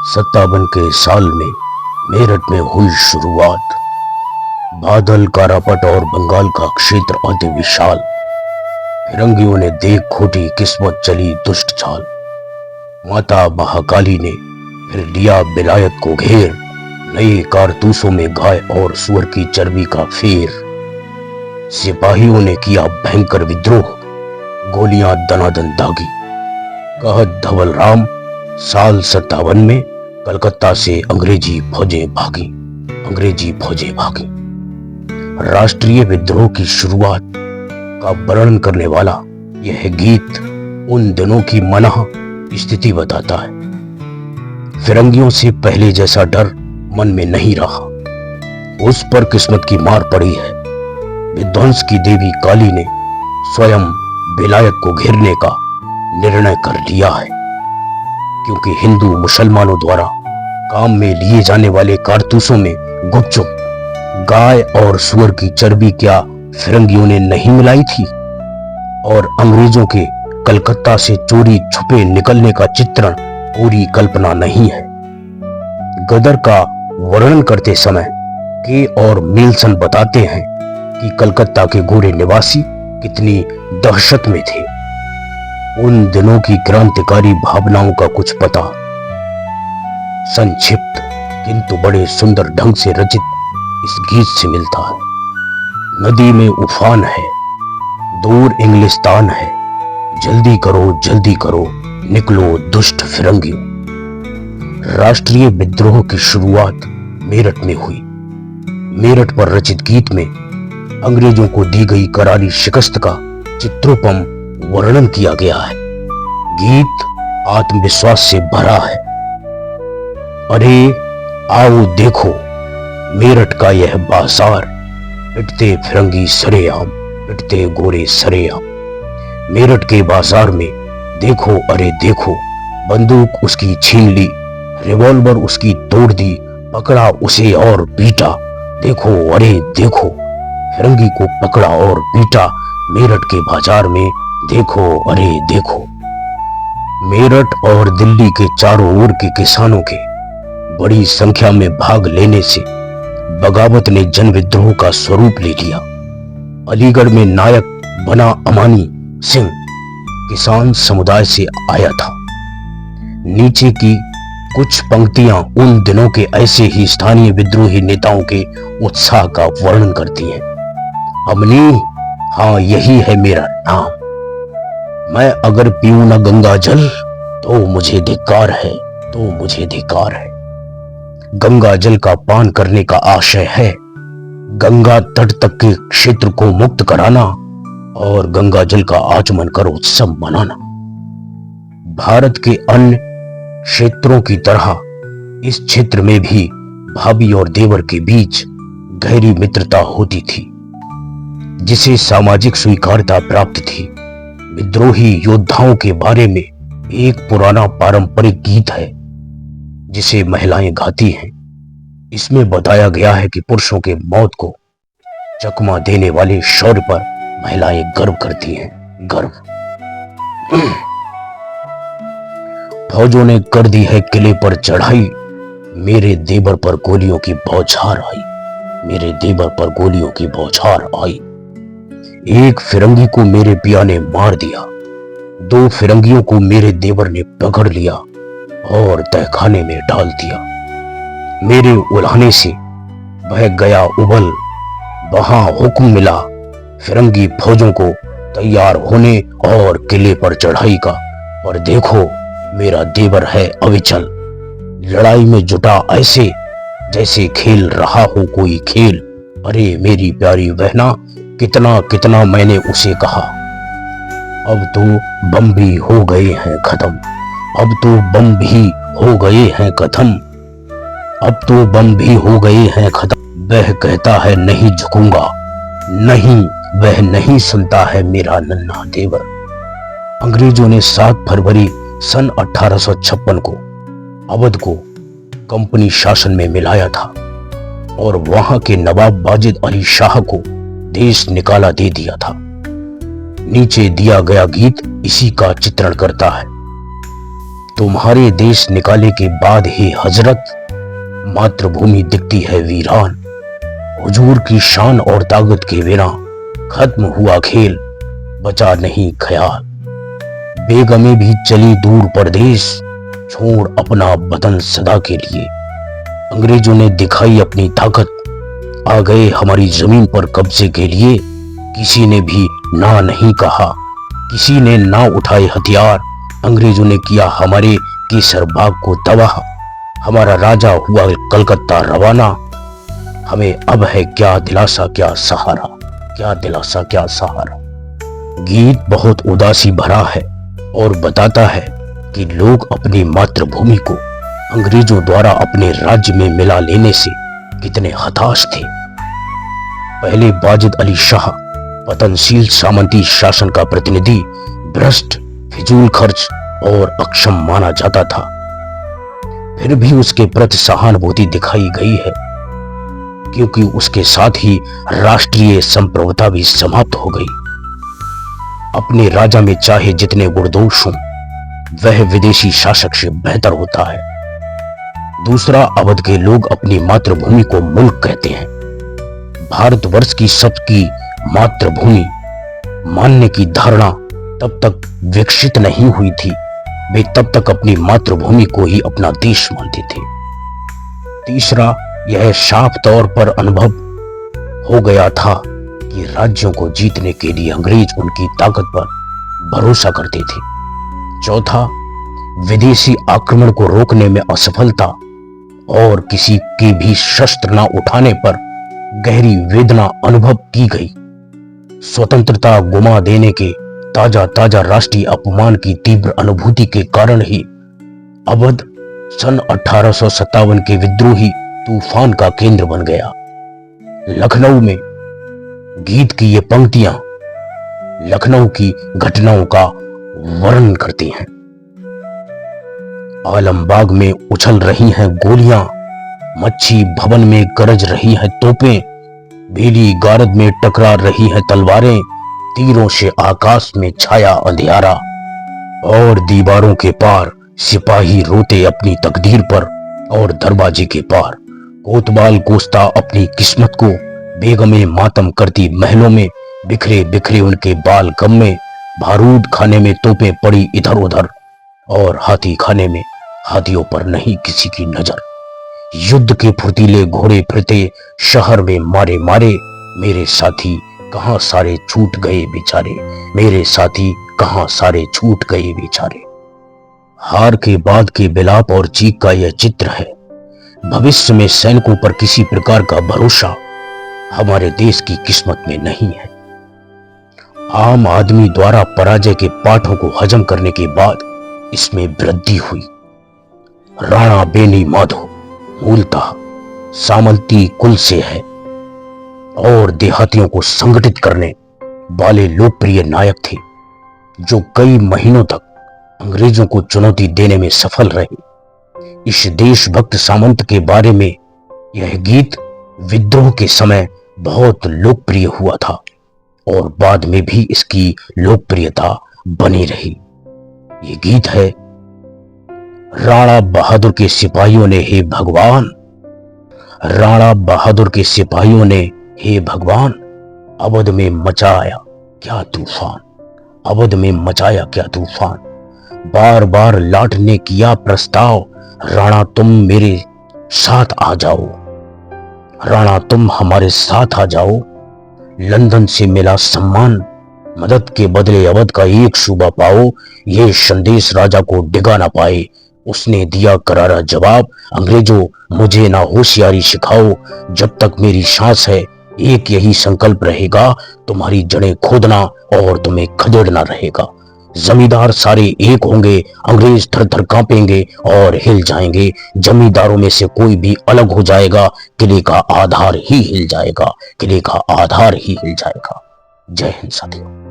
57 के साल में मेरठ में हुई शुरुआत। बादल कारापट और बंगाल का क्षेत्र अति विशाल। फिरंगियों ने देख खोटी किस्मत चली दुष्ट चाल। माता महाकाली ने फिर लिया विलायत को घेर। नए कारतूसों में गाय और सुअर की चर्बी का फेर। सिपाहियों ने किया भयंकर विद्रोह। गोलियां दनादन दागी। कहत धवल राम साल 57 में कलकत्ता से अंग्रेजी फौजें भागी। राष्ट्रीय विद्रोह की शुरुआत का वर्णन करने वाला यह गीत उन दिनों की मनाह स्थिति बताता है। फिरंगियों से पहले जैसा डर मन में नहीं रहा। उस पर किस्मत की मार पड़ी है। विध्वंस की देवी काली ने स्वयं विलायत को घेरने का निर्णय कर लिया है, क्योंकि हिंदू मुसलमानों द्वारा काम में लिए जाने वाले कारतूसों में गुपचुप गाय और सुअर की चर्बी क्या फिरंगियों ने नहीं मिलाई थी? और अंग्रेजों के कलकत्ता से चोरी छुपे निकलने का चित्रण पूरी कल्पना नहीं है। गदर का वर्णन करते समय के और मिल्सन बताते हैं कि कलकत्ता के गोरे निवासी कितनी दहशत में थे। उन दिनों की क्रांतिकारी भावनाओं का कुछ पता संक्षिप्त किंतु बड़े सुंदर ढंग से रचित इस गीत से मिलता है। नदी में उफान है, दूर इंग्लिस्तान है, जल्दी करो निकलो दुष्ट फिरंगियों। राष्ट्रीय विद्रोह की शुरुआत मेरठ में हुई। मेरठ पर रचित गीत में अंग्रेजों को दी गई करारी शिकस्त का चित्रोपम वर्णन किया गया है। गीत आत्मविश्वास से भरा है। अरे आओ देखो मेरठ का यह बाजार, पिटते फिरंगी सरेआम, पिटते गोरे सरेआम। मेरठ के बाजार में देखो अरे देखो, बंदूक उसकी छीन ली, रिवॉल्वर उसकी तोड़ दी, पकड़ा उसे और पीटा। देखो अरे देखो, फिरंगी को पकड़ा और पीटा मेरठ के बाजार में। देखो अरे देखो। मेरठ और दिल्ली के चारों ओर के किसानों के बड़ी संख्या में भाग लेने से बगावत ने जन विद्रोह का स्वरूप ले लिया। अलीगढ़ में नायक बना अमानी सिंह किसान समुदाय से आया था। नीचे की कुछ पंक्तियां उन दिनों के ऐसे ही स्थानीय विद्रोही नेताओं के उत्साह का वर्णन करती हैं। अमनी, हाँ यही है मेरा नाम। मैं अगर पीऊं न गंगा जल तो मुझे धिक्कार है, गंगा जल का पान करने का आशय है। गंगा तट तक के क्षेत्र को मुक्त कराना और गंगा जल का आचमन कर उत्सव मनाना। भारत के अन्य क्षेत्रों की तरह इस क्षेत्र में भी भाभी और देवर के बीच गहरी मित्रता होती थी, जिसे सामाजिक स्वीकार्यता प्राप्त थी। विद्रोही योद्धाओं के बारे में एक पुराना पारंपरिक गीत है जिसे महिलाएं गाती हैं। इसमें बताया गया है कि पुरुषों के मौत को चकमा देने वाले शौर्य पर महिलाएं गर्व करती हैं। गर्व। फौजों ने कर दी है किले पर चढ़ाई, मेरे देवर पर गोलियों की बौछार आई। एक फिरंगी को मेरे पिया ने मार दिया, 2 फिरंगियों को मेरे देवर ने पकड़ लिया और तहखाने में डाल दिया। मेरे उल्हाने से बह गया उबल, वहां हुक्म मिला फिरंगी फौजों को तैयार होने और किले पर चढ़ाई का। और देखो मेरा देवर है अविचल, लड़ाई में जुटा ऐसे जैसे खेल रहा हो कोई खेल। अरे मेरी प्यारी बहना, कितना कितना मैंने उसे कहा, अब तो बम भी हो गए हैं खत्म, वह कहता है नहीं झुकूंगा, नहीं वह नहीं सुनता है मेरा नन्हा देवर। अंग्रेजों ने 7 फरवरी सन 1856 को अवध को कंपनी शासन में मिलाया था और वहां के नवाब वाजिद अली शाह को देश निकाला दे दिया था। नीचे दिया गया गीत इसी का चित्रण करता है। तुम्हारे देश निकाले के बाद ही हजरत मातृभूमि दिखती है वीरान। हुजूर की शान और ताकत के बिना खत्म हुआ खेल, बचा नहीं ख्याल। बेगमें भी चली दूर परदेश, छोड़ अपना वतन सदा के लिए। अंग्रेजों ने दिखाई अपनी ताकत, आ गए हमारी जमीन पर कब्जे के लिए। किसी ने भी ना नहीं कहा, किसी ने ना उठाए हथियार। अंग्रेजों ने किया हमारे केसर बाग को तबाह। हमारा राजा हुआ कलकत्ता रवाना। हमें अब है क्या दिलासा क्या सहारा, क्या दिलासा क्या सहारा। गीत बहुत उदासी भरा है और बताता है कि लोग अपनी मातृभूमि को अंग्रेजों द्वारा अपने राज्य में मिला लेने से कितने हताश थे। पहले वाजिद अली शाह पतनशील सामंती शासन का प्रतिनिधि भ्रष्ट, फिजूल खर्च और अक्षम माना जाता था। फिर भी उसके प्रति सहानुभूति दिखाई गई है, क्योंकि उसके साथ ही राष्ट्रीय संप्रभुता भी समाप्त हो गई। अपने राजा में चाहे जितने गुणदोष हों, वह विदेशी शासक से बेहतर होता है। दूसरा, अवध के लोग अपनी मातृभूमि को मुल्क कहते हैं। भारतवर्ष की सबकी मातृभूमि मानने की धारणा तब तक विकसित नहीं हुई थी। वे तब तक अपनी मातृभूमि को ही अपना देश मानते थे। तीसरा, यह साफ तौर पर अनुभव हो गया था कि राज्यों को जीतने के लिए अंग्रेज उनकी ताकत पर भरोसा करते थे। चौथा, विदेशी आक्रमण को रोकने में असफलता और किसी के भी शस्त्र न उठाने पर गहरी वेदना अनुभव की गई। स्वतंत्रता गुमा देने के ताजा ताजा राष्ट्रीय अपमान की तीव्र अनुभूति के कारण ही अवध सन 1857 के विद्रोही तूफान का केंद्र बन गया। लखनऊ में गीत की ये पंक्तियां लखनऊ की घटनाओं का वर्णन करती हैं। आलमबाग में उछल रही हैं गोलियां, मच्छी भवन में गरज रही हैं तोपें, बेली गारद में टकरा रही हैं तलवारें, तीरों से आकाश में छाया अंधियारा, और दीवारों के पार सिपाही रोते अपनी तकदीर पर, और दरवाजे के पार कोतवाल कोसता अपनी किस्मत को। बेगमें मातम करती महलों में, बिखरे बिखरे उनके बाल गम में, बारूद खाने में तोपें पड़ी इधर उधर, और हाथी खाने में हाथियों पर नहीं किसी की नजर। युद्ध के फुर्तीले घोड़े फिरते शहर में मारे मारे, मेरे साथी कहां सारे छूट गए बेचारे, मेरे साथी कहां सारे छूट गए बेचारे। हार के बाद के बिलाप और चीख का यह चित्र है। भविष्य में सैनिकों पर किसी प्रकार का भरोसा हमारे देश की किस्मत में नहीं है। आम आदमी द्वारा पराजय के पाठों को हजम करने के बाद इसमें वृद्धि हुई। राणा बेनी माधो मूलतः सामंती कुल से है और देहातियों को संगठित करने वाले लोकप्रिय नायक थे, जो कई महीनों तक अंग्रेजों को चुनौती देने में सफल रहे। इस देशभक्त सामंत के बारे में यह गीत विद्रोह के समय बहुत लोकप्रिय हुआ था और बाद में भी इसकी लोकप्रियता बनी रही। ये गीत है, राणा बहादुर के सिपाहियों ने हे भगवान, राणा बहादुर के सिपाहियों ने हे भगवान, अवध में मचाया क्या तूफान, अवध में मचाया क्या तूफान। बार बार लाट ने किया प्रस्ताव, राणा तुम मेरे साथ आ जाओ, राणा तुम हमारे साथ आ जाओ। लंदन से मिला सम्मान, मदद के बदले अवध का एक सूबा पाओ, ये संदेश राजा को डिगा ना पाए। उसने दिया करारा जवाब, अंग्रेजों मुझे ना होशियारी सिखाओ, जब तक मेरी सांस है एक यही संकल्प रहेगा, तुम्हारी जड़ें खोदना और तुम्हें खदेड़ना रहेगा। जमींदार सारे एक होंगे, अंग्रेज थर थर कांपेंगे और हिल जाएंगे। जमींदारों में से कोई भी अलग हो जाएगा, किले का आधार ही हिल जाएगा, किले का आधार ही हिल जाएगा। जय हिंद साथियों।